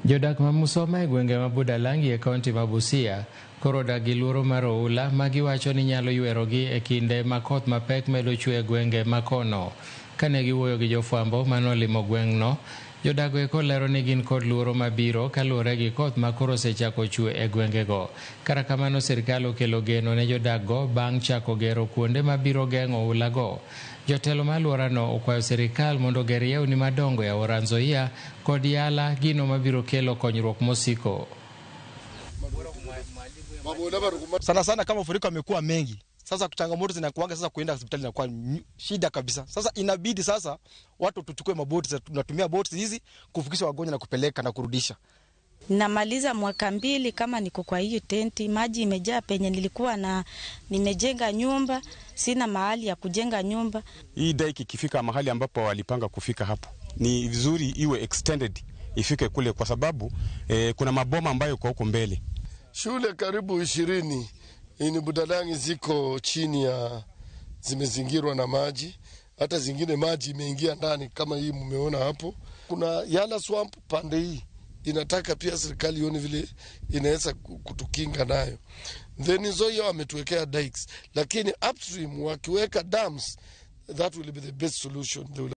Jodak ma Musoma e gwenge ma Budalangi e kaunti ma Busia koro dagi luoro mar oula ma giwacho ni nyalo ywerogi e kinde ma koth mapek medo chwe e gwenge ma kono. Kane giwuoyo gi jofwambo manolimo gweng'no, jodago eko lero ni gin kod luoro mabiro kaluwore gi koth ma koro osechako chwe e gwengego. Kata kamano, sirkal okelo geno ne jodakgo bang' chako gero kuonde mabiro geng'o oulago. Jotelo ma alworano okwayo sirkal mondo oger yewni madongo e aora Nzoia kod Yala, gino mabiro kelo konyruok mosiko. Sana sana kama mafuriko yamekuwa mengi, sasa changamoto zinakuanga sasa kuenda hospitali inakuwa shida kabisa. Sasa inabidi sasa watu tuchukue maboti, tunatumia boti hizi kufikisha wagonjwa na kupeleka na kurudisha. Namaliza mwaka 2 kama niko kwa hiyo tenti, maji imejaa penye nilikuwa na nimejenga nyumba, sina mahali ya kujenga nyumba. Hii dike ikifika mahali ambapo walipanga kufika hapo, ni vizuri iwe extended ifike kule, kwa sababu kuna maboma ambayo kwa huko mbele. Shule karibu 20 ini Budalangi ziko chini ya, zimezingirwa na maji, hata zingine maji imeingia ndani kama hii mmeona hapo. Kuna Yala swamp pande hii, inataka pia serikali ione vile inaweza kutukinga nayo. Then Nzoia wametuwekea dikes, lakini upstream wakiweka dams, that will be the best solution.